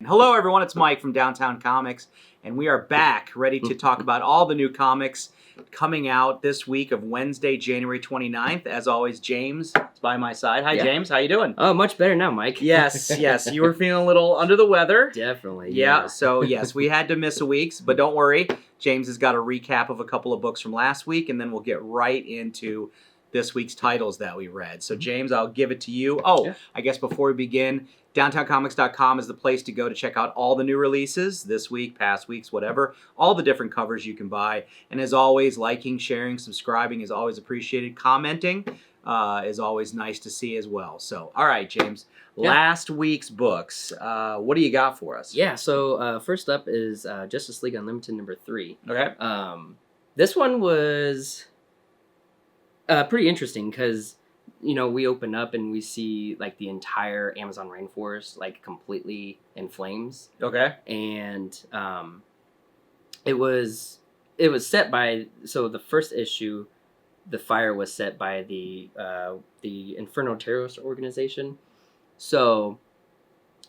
Hello, everyone. It's Mike from Downtown Comics, and we are back ready to talk about all the new comics coming out this week of Wednesday, January 29th. As always, James is by my side. Hi, James. How you doing? Oh, much better now, Mike. Yes. You were feeling a little under the weather. Definitely. Yeah. So, yes, we had to miss a week, but don't worry. James has got a recap of a couple of books from last week, and then we'll get right into this week's titles that we read. So, James, I'll give it to you. I guess before we begin, downtowncomics.com is the place to go to check out all the new releases this week, past weeks, whatever, all the different covers you can buy. And as always, liking, sharing, subscribing is always appreciated. Commenting is always nice to see as well. So, all right, James, last week's books. What do you got for us? Yeah, so first up is Justice League Unlimited number 3. Okay. This one was pretty interesting because, you know, we open up and we see like the entire Amazon rainforest like completely in flames. Okay. And it was set by, so the first issue, the fire was set by the Inferno Terrorist Organization. So,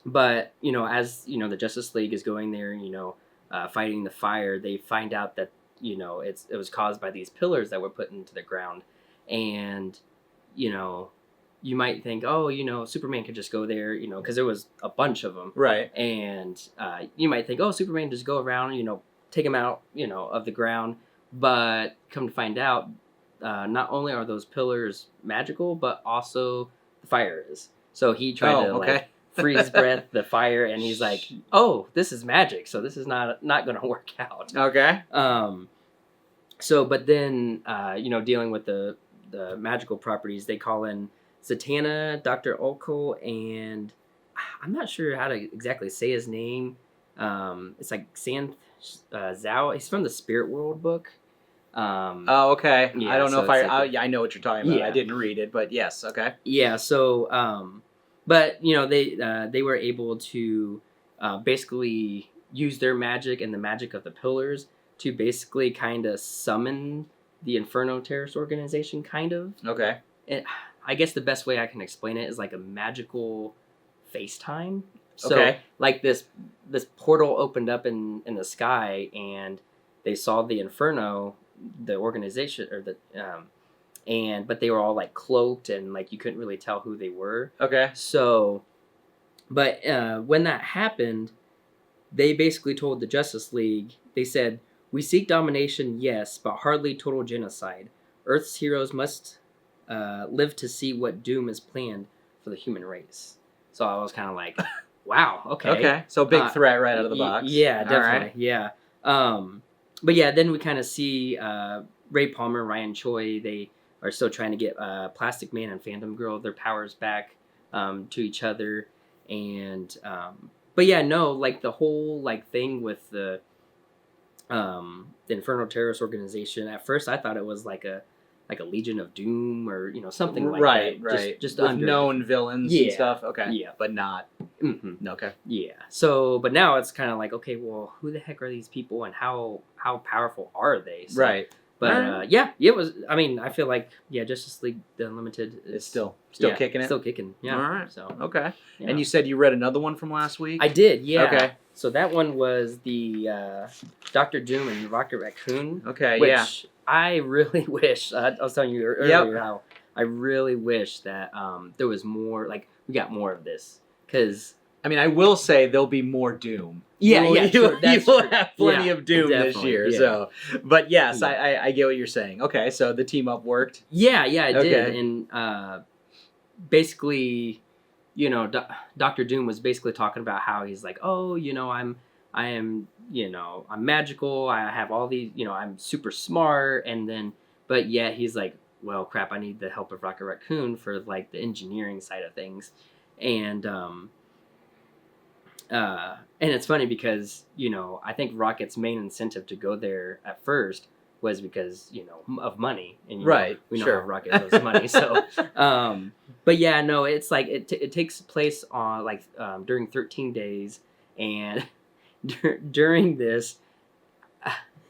but, you know, as, you know, the Justice League is going there, you know, fighting the fire, they find out that, you know, it was caused by these pillars that were put into the ground. And, you know, you might think, oh, you know, Superman could just go there, you know, because there was a bunch of them. Right. And you might think, oh, Superman just go around, you know, take them out, you know, of the ground. But come to find out, not only are those pillars magical, but also the fire is. So he tried to like freeze breath the fire, and he's like, oh, this is magic, so this is not going to work out. Okay. So, but then, you know, dealing with the magical properties, they call in Zatanna, Dr. Olko, and I'm not sure how to exactly say his name. It's like Santh Zhao. He's from the Spirit World book. Okay. Yeah, I don't know so if it's like I know what you're talking about. Yeah. I didn't read it, but yes. Okay. Yeah. So, but you know, they were able to basically use their magic and the magic of the pillars to basically kind of summon the Inferno Terrorist Organization, kind of. Okay. And I guess the best way I can explain it is like a magical FaceTime. So, Okay. like this portal opened up in the sky, and they saw the Inferno, the organization, or but they were all like cloaked, and like you couldn't really tell who they were. Okay. So, but when that happened, they basically told the Justice League, they said, "We seek domination, yes, but hardly total genocide. Earth's heroes must live to see what doom is planned for the human race." So I was kind of like, wow, okay. Okay. So big threat right out of the box. Yeah, All definitely. right. Yeah. But yeah, then we kind of see Ray Palmer, Ryan Choi, they are still trying to get Plastic Man and Phantom Girl, their powers back to each other. And, but yeah, no, like the whole like thing with the Inferno Terrorist Organization, at first I thought it was like a Legion of Doom, or, you know, something like that. Right. Just with under known villains and stuff. Okay. Yeah. But not. Mm-hmm. Okay. Yeah. So, but now it's kind of like, okay, well, who the heck are these people, and how powerful are they? So, Right. But yeah, it was. I mean, I feel like Justice League Unlimited is It's still yeah, kicking it. Still kicking. Yeah. All right. So Okay. yeah. And you said you read another one from last week. I did. Yeah. Okay. So that one was the Doctor Doom and Rocket Raccoon. Okay. Which yeah. I really wish. I was telling you earlier how I really wish that there was more. Like, we got more of this, because. I mean, I will say there'll be more Doom. Yeah, you will true. have plenty Yeah, of Doom this definitely, year. yeah. So, but yes, Yeah. I get what you're saying. Okay, so the team up worked. Yeah, it Okay. did, and basically, you know, Doctor Doom was basically talking about how he's like, oh, you know, I am, you know, I'm magical. I have all these, you know, I'm super smart, and then, but yet he's like, well, crap, I need the help of Rocket Raccoon for like the engineering side of things, and it's funny because, you know, I think Rocket's main incentive to go there at first was because, you know, of money, and you Right, know, we know sure. how Rocket loves money. So, but yeah, no, it's like it takes place on like during 13 days, and during this,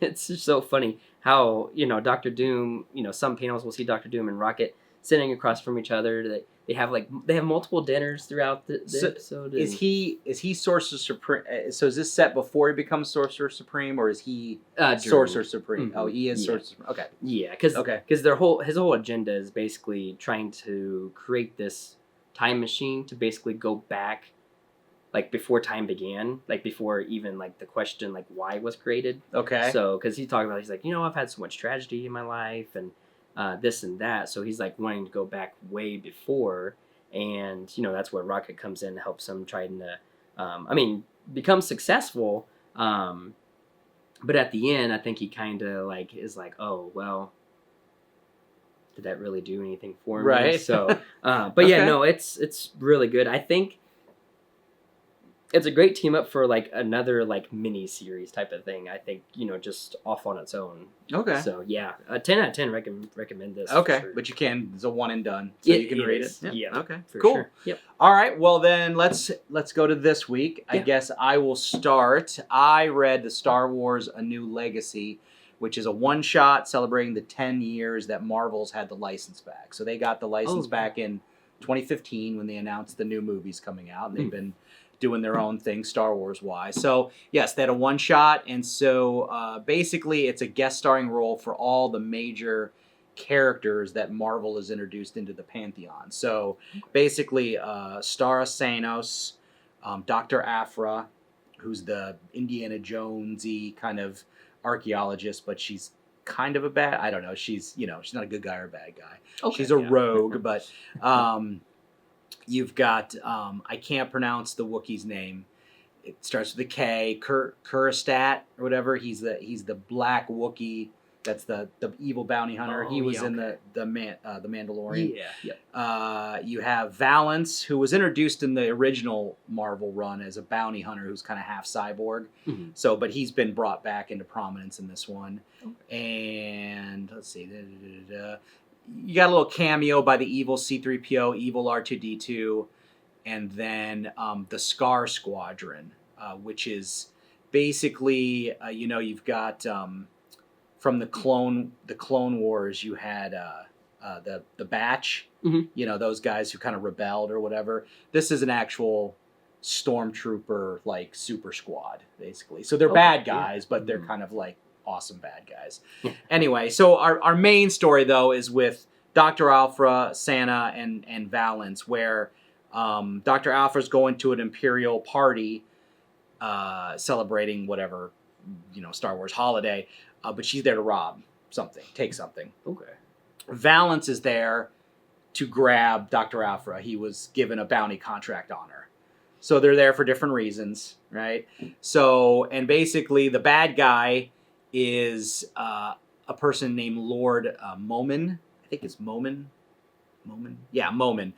it's just so funny how, you know, Doctor Doom, you know, some panels will see Doctor Doom and Rocket sitting across from each other. they have multiple dinners throughout the So, episode. Is he Sorcerer Supreme? So is this set before he becomes Sorcerer Supreme, or is he Sorcerer Supreme? Mhm. Oh, he is Yeah. Sorcerer Supreme. Okay. Yeah, because Okay. his whole agenda is basically trying to create this time machine to basically go back, like before time began, like before even like the question like why was created. Okay. So because he's talking about, he's like, I've had so much tragedy in my life and this and that. So he's like wanting to go back way before, and that's where Rocket comes in and helps him trying to, become successful. But at the end, I think he kind of like is like, oh well, did that really do anything for me? Right. So, but yeah, Okay. no, it's really good. I think it's a great team up for like another like mini series type of thing. I think just off on its own. Okay. So yeah, 10 out of 10 recommend this. Okay, for sure. but you can. It's a one and done, so you can read is. it. Yeah. Okay. For Cool. sure. Yep. All right. Well, then let's go to this week. I Yeah. guess I will start. I read the Star Wars: A New Legacy, which is a one-shot celebrating the 10 years that Marvel's had the license back. So they got the license Oh. back in 2015 when they announced the new movies coming out, and they've Hmm. been doing their own thing Star Wars wise. So yes, they had a one shot, and so basically it's a guest starring role for all the major characters that Marvel has introduced into the pantheon. So basically Stara Sanos, Dr. Aphra, who's the Indiana Jonesy kind of archaeologist, but she's kind of a bad, I don't know, she's she's not a good guy or a bad guy. Okay, She's a yeah. rogue, but you've got I can't pronounce the Wookiee's name. It starts with a K. Kurstat or whatever. He's the black Wookiee. That's the evil bounty hunter. Oh, he was yeah, in okay. the Mandalorian. Yeah. Yep. You have Valance, who was introduced in the original Marvel run as a bounty hunter who's kind of half cyborg. Mhm. So, but he's been brought back into prominence in this one. Okay. And let's see. You got a little cameo by the evil C-3PO, evil R2-D2, and then the Scar Squadron, which is basically, you've got from the Clone Wars, you had the Batch, Mhm. those guys who kind of rebelled or whatever. This is an actual stormtrooper like super squad, basically. So they're Okay, bad yeah. guys, but they're Mhm. kind of like awesome bad guys. Yeah. Anyway, so our main story though is with Dr. Alpha, Sana, and Valance, where Dr. Alpha's going to an Imperial party celebrating whatever Star Wars holiday, but she's there to rob something, take something. Okay. Valance is there to grab Dr. Alpha. He was given a bounty contract on her. So they're there for different reasons, right? So, and basically the bad guy is a person named Lord Momin. I think it's Momin. Yeah, Momin.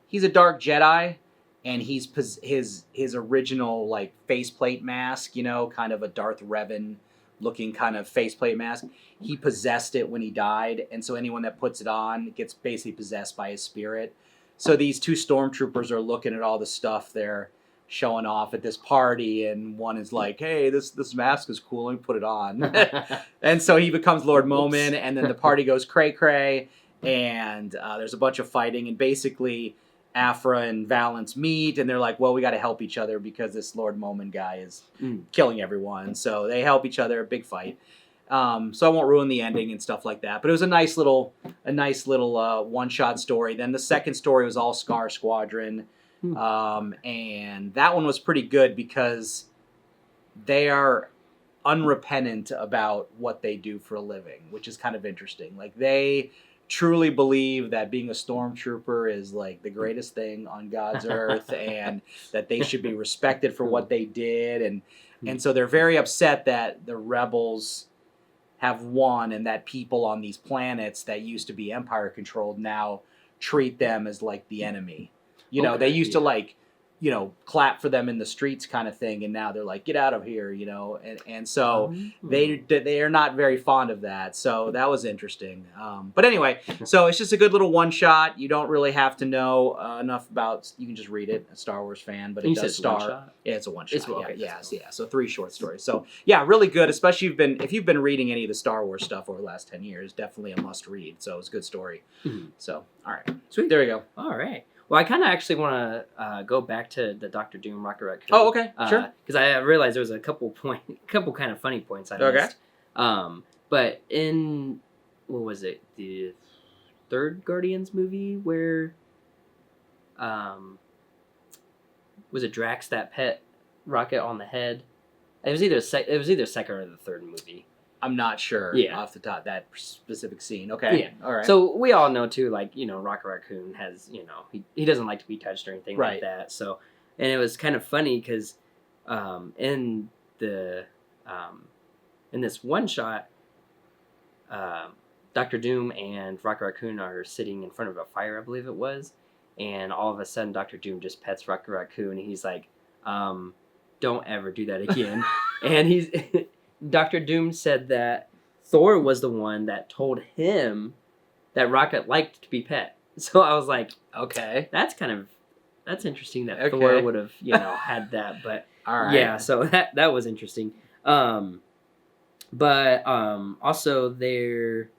He's a dark Jedi, and he's his original like faceplate mask, kind of a Darth Revan looking kind of faceplate mask. He possessed it when he died, and so anyone that puts it on gets basically possessed by his spirit. So these two stormtroopers are looking at all the stuff they're showing off at this party, and one is like, "Hey, this mask is cool. Let me put it on." And so he becomes Lord Momin, and then the party goes cray cray, and there's a bunch of fighting, and basically Aphra and Valance meet, and they're like, well, we got to help each other because this Lord Momin guy is killing everyone. So they help each other, big fight. So I won't ruin the ending and stuff like that. But it was a nice little one-shot story. Then the second story was all Scar Squadron. And that one was pretty good because they are unrepentant about what they do for a living, which is kind of interesting. Like they truly believe that being a stormtrooper is like the greatest thing on God's earth, and that they should be respected for what they did, and so they're very upset that the rebels have won, and that people on these planets that used to be Empire controlled now treat them as like the enemy. They used to like clap for them in the streets kind of thing, and now they're like, get out of here, and so they are not very fond of that. So that was interesting. But anyway, so it's just a good little one shot. You don't really have to know enough about. You can just read it. A Star Wars fan, but it does star. Yeah, it's a one shot. Okay, yeah. So 3 short stories. So yeah, really good. Especially if you've been reading any of the Star Wars stuff over the last 10 years, definitely a must read. So it's a good story. So all right, Sweet. There we go. All right. Well, I kind of actually want to go back to the Doctor Doom Rocket Raccoon. Oh, okay, sure. Because I realized there was a couple kind of funny points I missed. But in what was it, the third Guardians movie where, was it Drax that pet Rocket on the head? It was either second or the third movie. I'm not sure off the top that specific scene. Okay. Yeah. All right. So we all know too, like, Rocket Raccoon has, he doesn't like to be touched or anything Right. like that. So, and it was kind of funny because in the in this one shot, Doctor Doom and Rocket Raccoon are sitting in front of a fire, I believe it was, and all of a sudden Doctor Doom just pets Rocket Raccoon, and he's like, "Don't ever do that again." And Doctor Doom said that Thor was the one that told him that Rocket liked to be pet. So I was like, okay, that's interesting that Thor would have, had that. But all right, yeah, so that was interesting. But also there.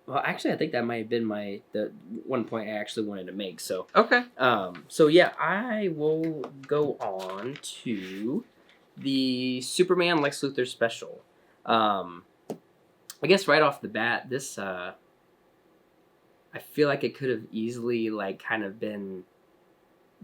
Well, actually, I think that might have been the one point I actually wanted to make. So okay. So yeah, I will go on to the Superman Lex Luthor special. I guess right off the bat, this I feel like it could have easily like kind of been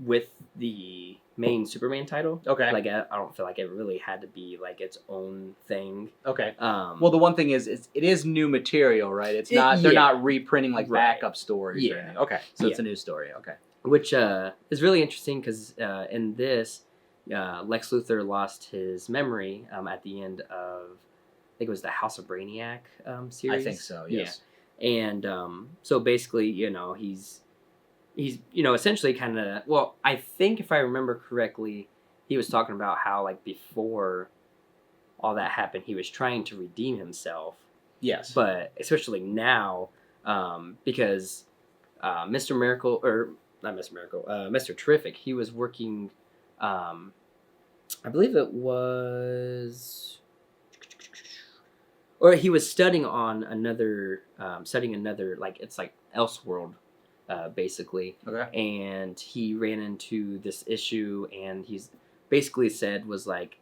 with the main Superman title. Okay. Like I don't feel like it really had to be like its own thing. Okay. Well, the one thing is, it is new material, right? It's not they're not reprinting like backup stories or anything. Okay. So it's a new story. Okay. Which is really interesting because in this, Lex Luthor lost his memory at the end of, I think it was the House of Brainiac series. I think so. Yes. Yeah. And so basically, he's essentially kind of, well, I think if I remember correctly, he was talking about how like before all that happened, he was trying to redeem himself. Yes. But especially now, because Mr. Miracle, or not Mr. Miracle, Mr. Terrific, he was working, I believe it was, or he was studying another, like, it's like Elseworld, basically. Okay. And he ran into this issue, and he's basically said was like,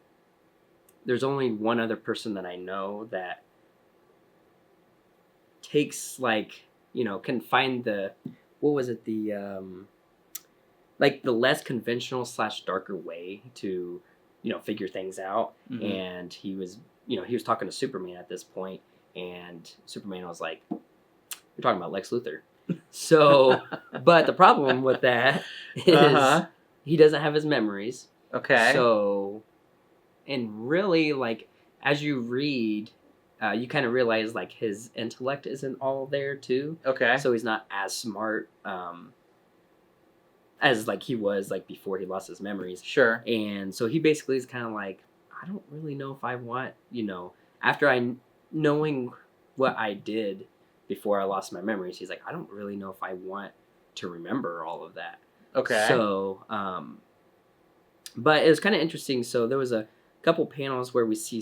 there's only one other person that I know that takes like, can find the, what was it, the like the less conventional / darker way to, figure things out. Mm-hmm. And he was talking to Superman at this point, and Superman was like, "You're talking about Lex Luthor." So, but the problem with that is he doesn't have his memories. Okay. So, and really, like, as you read, you kind of realize, like, his intellect isn't all there, too. Okay. So he's not as smart as, like, he was, like, before he lost his memories. Sure. And so he basically is kind of like, I don't really know if I want, after knowing what I did before I lost my memories, he's like, I don't really know if I want to remember all of that. Okay. So, but it was kind of interesting. So there was a couple panels where we see we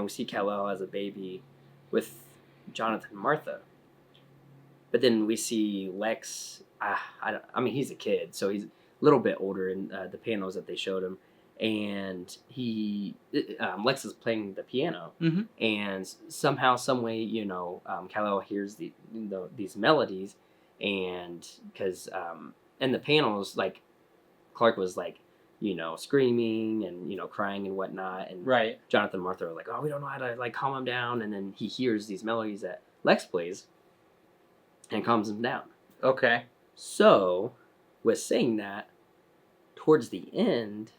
see Kal-El as a baby with Jonathan and Martha, but then we see Lex. I mean, he's a kid, so he's a little bit older in the panels that they showed him, and Lex is playing the piano, mm-hmm. and somehow, some way, Kal-El hears these melodies, and because in the panels, like, Clark was like, screaming and crying and whatnot, and right. Jonathan and Martha are like, oh, we don't know how to like calm him down, and then he hears these melodies that Lex plays, and calms him down. Okay. So, with saying that, towards the end,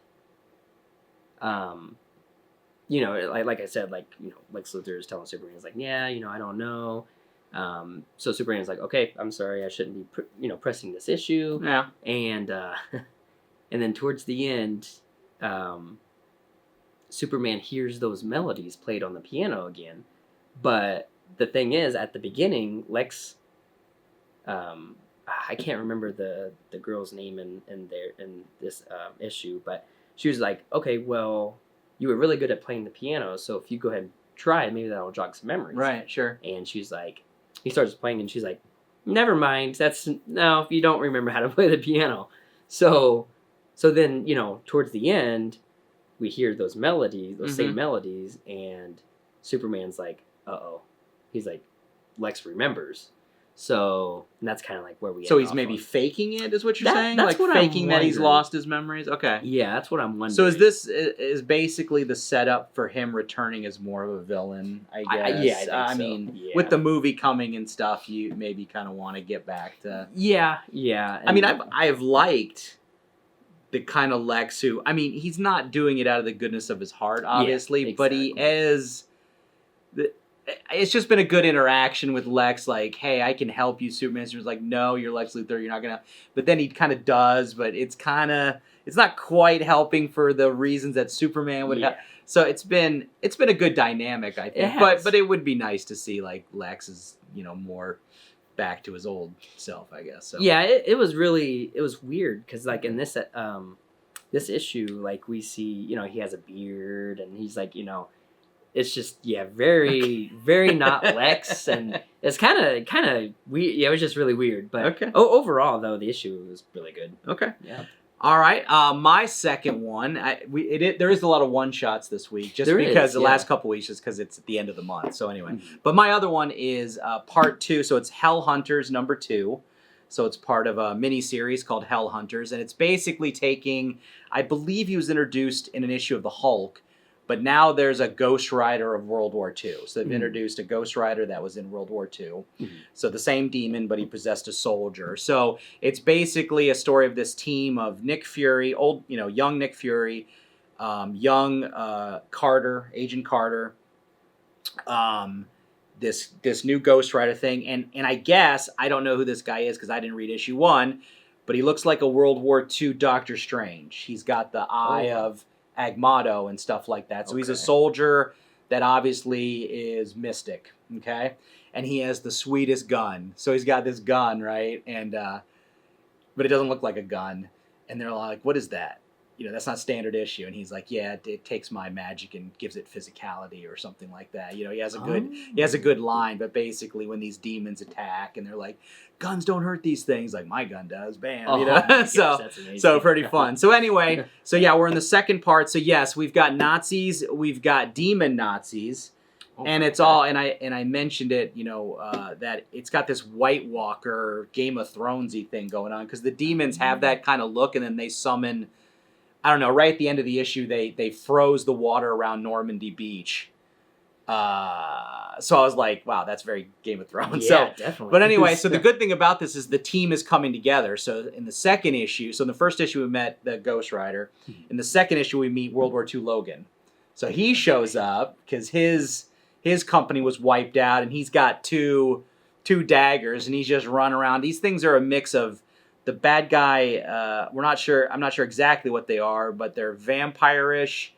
like I said, like, Lex Luthor is telling Superman, he's like, yeah, I don't know. So Superman's like, okay, I'm sorry, I shouldn't be, pressing this issue. Yeah. And and then towards the end, Superman hears those melodies played on the piano again. But the thing is, at the beginning, Lex, I can't remember the girl's name in this issue, but she was like, okay, well, you were really good at playing the piano, so if you go ahead and try, maybe that'll jog some memories. Right, sure. And she's like, he starts playing, and she's like, never mind. No, you don't remember how to play the piano. So then, towards the end, we hear those melodies, those same melodies, and Superman's like, uh-oh. He's like, Lex remembers. So, and that's kind of like where we So he's maybe faking it, is what you're saying? That's like what faking I'm that he's wondering. lost his memories? Okay. Yeah, that's what I'm wondering. So is basically the setup for him returning as more of a villain, I guess? I think so. mean, Yeah. with the movie coming and stuff, you maybe kind of want to get back to... Yeah. I mean, I've liked the kind of Lex who... I mean, he's not doing it out of the goodness of his heart, obviously, but he is... It's just been a good interaction with Lex, like, hey, I can help you, Superman. Superman's like, no, you're Lex Luthor, you're not gonna... But then he kind of does, but it's not quite helping for the reasons that Superman would have. So it's been a good dynamic, I think. But it would be nice to see, like, Lex is, more back to his old self, I guess. So. Yeah, it was weird, because, like, in this issue, like, we see, he has a beard, and he's like, it's just very very not Lex, and it's kind of weird. Yeah, it was just really weird. But overall, though, the issue was really good. Okay. Yeah. All right. My second one, there is a lot of one shots this week, just because the last couple weeks, just because it's at the end of the month. So anyway, but my other one is part 2. So it's Hell Hunters #2. So it's part of a mini series called Hell Hunters, and it's basically taking. I believe he was introduced in an issue of the Hulk. But now there's a Ghost Rider of World War II. So they've introduced a Ghost Rider that was in World War II. So the same demon, but he possessed a soldier. So it's basically a story of this team of Nick Fury, young Nick Fury, young Carter, Agent Carter, this new Ghost Rider thing. And I guess, I don't know who this guy is because I didn't read issue 1, but he looks like a World War II Doctor Strange. He's got the eye of Agamotto and stuff like that. So he's a soldier that obviously is mystic, okay? And he has the sweetest gun. So he's got this gun, right? And but it doesn't look like a gun. And they're like, what is that? That's not standard issue. And he's like, yeah, it takes my magic and gives it physicality or something like that. He has a good line, but basically when these demons attack and they're like, guns don't hurt these things, like my gun does, bam. So pretty fun. So anyway, we're in the second part. So yes, we've got Nazis, we've got demon Nazis. And it's all, and I mentioned it, that it's got this White Walker Game of Thronesy thing going on, because the demons have that kind of look, and then they summon. I don't know, right at the end of the issue, they froze the water around Normandy Beach. So I was like, wow, that's very Game of Thrones. Yeah, definitely. But anyway, so the good thing about this is the team is coming together. So in the second issue, in the first issue we met the Ghost Rider. In the second issue we meet World War II Logan. So he shows up because his company was wiped out, and he's got two daggers, and he's just running around. These things are a mix of the bad guy, I'm not sure exactly what they are, but they're vampire-ish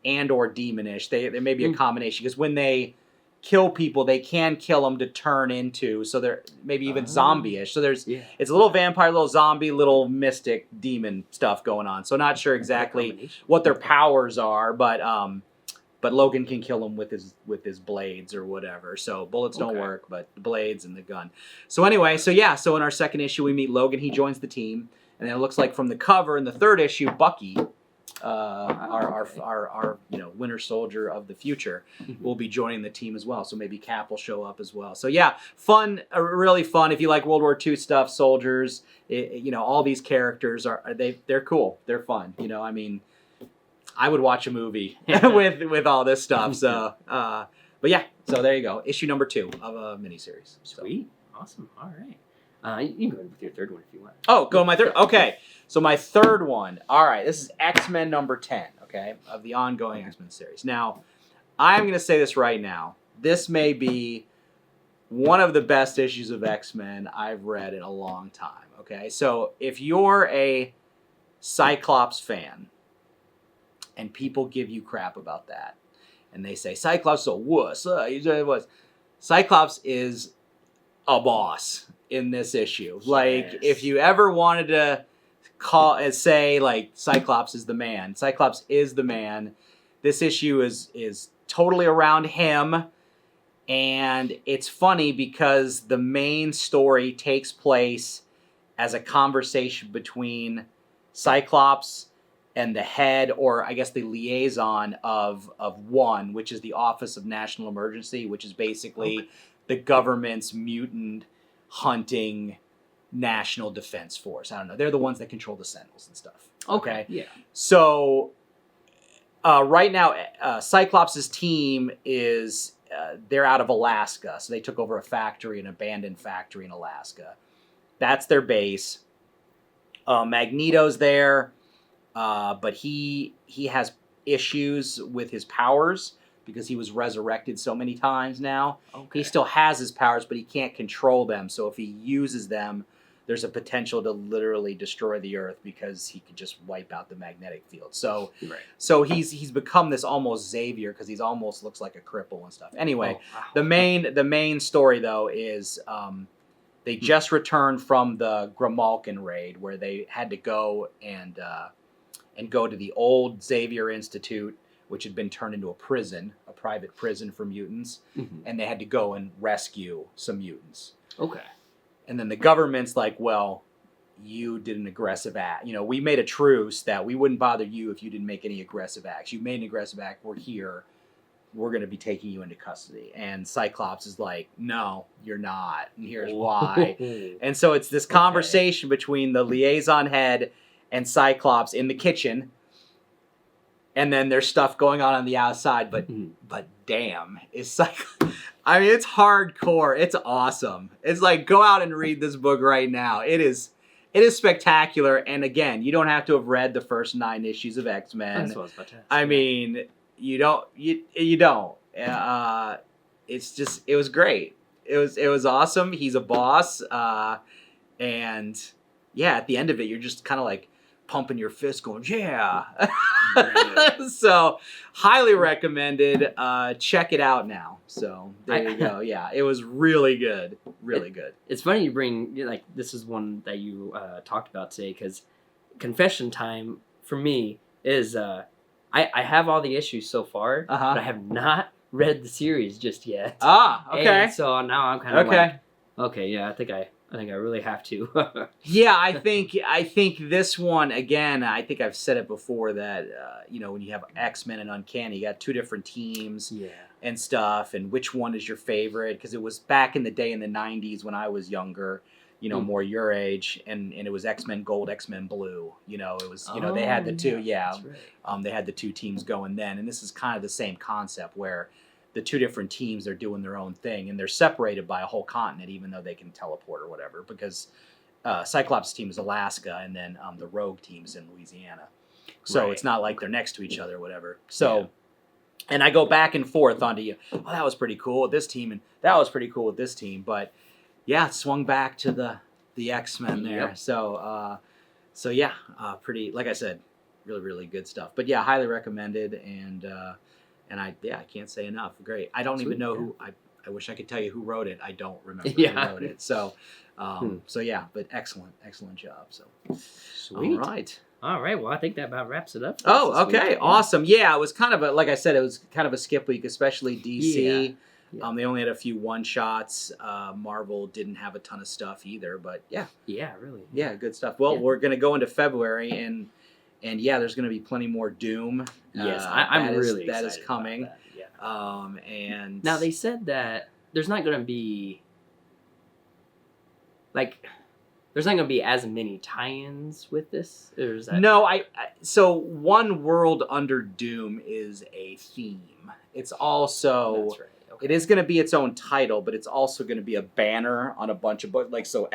and or demonish. They may be a combination, because when they kill people, they can kill them to turn into, so they're maybe even zombie-ish. So it's a little vampire, little zombie, little mystic demon stuff going on. So not sure exactly what their powers are, but Logan can kill him with his blades or whatever. So bullets don't work, but the blades and the gun. So anyway, so in our second issue we meet Logan. He joins the team, and then it looks like from the cover in the third issue, Bucky, our Winter Soldier of the future, will be joining the team as well. So maybe Cap will show up as well. So fun, really fun. If you like World War II stuff, soldiers, all these characters they're cool. They're fun. I mean, I would watch a movie with all this stuff. So, but so there you go. Issue #2 of a miniseries. Sweet. Awesome. All right. You can go with your third one if you want. Oh, go my third? Okay. So my third one. All right. This is X-Men #10, okay, of the ongoing X-Men series. Now, I'm going to say this right now. This may be one of the best issues of X-Men I've read in a long time, okay? So if you're a Cyclops fan, and people give you crap about that, and they say Cyclops is a wuss. Cyclops is a boss in this issue. Yes. Like, if you ever wanted to say like Cyclops is the man, Cyclops is the man. This issue is totally around him. And it's funny because the main story takes place as a conversation between Cyclops and the head, or I guess the liaison of ONE, which is the Office of National Emergency, which is basically the government's mutant hunting national defense force. I don't know. They're the ones that control the Sentinels and stuff. Okay. Yeah. So right now, Cyclops' team is they're out of Alaska, so they took over a factory, an abandoned factory in Alaska. That's their base. Magneto's there, but he has issues with his powers because he was resurrected so many times now. Okay. He still has his powers, but he can't control them. So if he uses them, there's a potential to literally destroy the Earth because he could just wipe out the magnetic field. So, Right. so he's become this almost Xavier because he's almost looks like a cripple and stuff. Anyway, wow. the main story though is they just returned from the Grimalkin raid where they had to go and go to the old Xavier Institute, which had been turned into a prison, a private prison for mutants, and they had to go and rescue some mutants. Okay. And then the government's like, well, you did an aggressive act. You know, we made a truce that we wouldn't bother you if you didn't make any aggressive acts. You made an aggressive act. We're here. We're going to be taking you into custody. And Cyclops is like, no, you're not. And here's why. And so it's this conversation between the liaison head and Cyclops in the kitchen. And then there's stuff going on the outside. But damn, is Cyclops... I mean, it's hardcore. It's awesome. It's like, go out and read this book right now. It is spectacular. And again, you don't have to have read the first 9 issues of X-Men. That's what I was about to ask. I mean, you don't. It's just, it was great. It was awesome. He's a boss. And yeah, at the end of it, you're just kind of like pumping your fist going, yeah. So highly recommended. Check it out now. So there you go. Yeah, it was really good. Really good. It's funny you bring, like, this is one that you talked about today, because confession time for me is I have all the issues so far, but I have not read the series just yet. Ah, okay. And so now I'm kind of like, okay, yeah, I think I really have to. Yeah, I think this one, again, I think I've said it before that when you have X-Men and Uncanny, you got 2 different teams and stuff, and which one is your favorite? Because it was back in the day in the 90s when I was younger, more your age, and it was X-Men Gold, X-Men Blue. It was they had the 2, that's right. they had the 2 teams going then, and this is kind of the same concept where the 2 different teams are doing their own thing, and they're separated by a whole continent, even though they can teleport or whatever, because Cyclops' team is Alaska, and then the Rogue team is in Louisiana. So it's not like they're next to each other or whatever. So, and I go back and forth onto you, oh, that was pretty cool with this team, and that was pretty cool with this team. But, yeah, it swung back to the X-Men there. Yep. So yeah, pretty, like I said, really, really good stuff. But, yeah, highly recommended, and I can't say enough. Great. I don't even know who. I wish I could tell you who wrote it. I don't remember who wrote it. So, so yeah, but excellent job. So, Sweet. All right. Well, I think that about wraps it up. Oh, okay. Awesome. Yeah, it was kind of like I said, it was kind of a skip week, especially DC. Yeah. They only had a few one-shots. Marvel didn't have a ton of stuff either, but yeah. Yeah, really. Yeah, good stuff. Well, we're going to go into February, and yeah, there's going to be plenty more Doom. Yes, I'm really excited. That is coming. About that. Yeah. And now they said that there's not going to be there's not going to be as many tie-ins with this. Or is that... No, so One World Under Doom is a theme. It's also That's right. Okay. It is going to be its own title, but it's also going to be a banner on a bunch of books. Like so,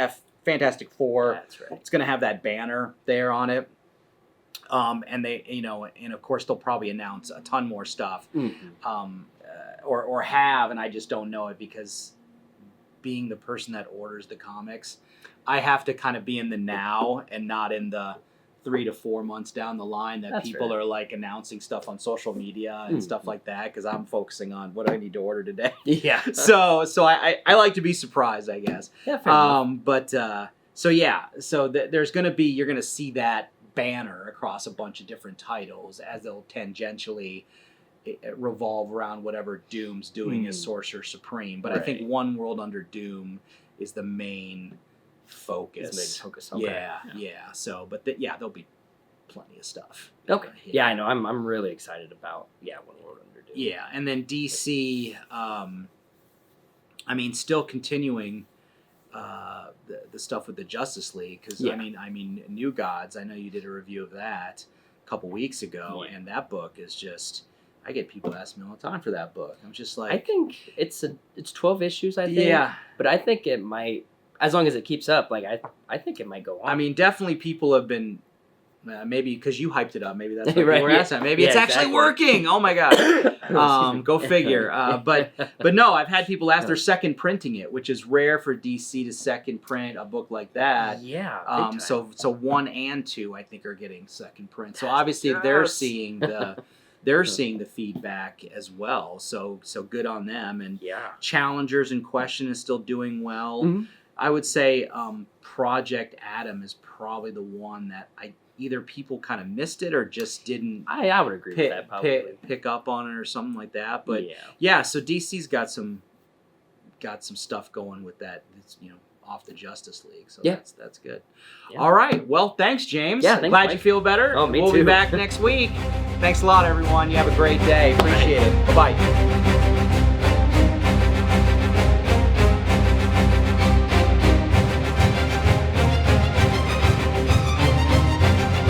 Fantastic Four. That's right. It's going to have that banner there on it. And they, and of course they'll probably announce a ton more stuff, or have, and I just don't know it because being the person that orders the comics, I have to kind of be in the now and not in the 3 to 4 months down the line that people are like announcing stuff on social media and stuff like that, because I'm focusing on what I need to order today. Yeah. So I like to be surprised, I guess. Yeah. Fair enough. But there's going to be, you're going to see that banner across a bunch of different titles as they'll tangentially revolve around whatever Doom's doing as Sorcerer Supreme. But I think One World Under Doom is the main focus. Okay. Yeah. So, but there'll be plenty of stuff. Okay. Yeah, I know. I'm really excited about One World Under Doom. Yeah, and then DC. Still continuing the stuff with the Justice League because I mean, New Gods. I know you did a review of that a couple weeks ago, and that book is just. I get people asking me all the time for that book. I'm just like, I think it's 12 issues. I think. Yeah, but I think it might, as long as it keeps up. Like I think it might go on. I mean, definitely people have been. Maybe because you hyped it up. Maybe that's what Right, people were asking. Maybe it's actually working. Oh my god. Go figure. But no, I've had people ask. They're second printing it, which is rare for DC to second print a book like that. Yeah. So 1 and 2 I think are getting second print. So obviously they're seeing the feedback as well. So good on them. And Challengers in Question is still doing well. Mm-hmm. I would say Project Adam is probably the one that either people kind of missed it or just didn't. I would agree with that. Probably pick up on it or something like that. But so DC's got some stuff going with that. It's, off the Justice League. So that's good. Yeah. All right. Well, thanks, James. Yeah, thanks, glad Mike. you feel better. Oh, me we'll too. be back next week. Thanks a lot, everyone. You have a great day. Appreciate it. Bye-bye.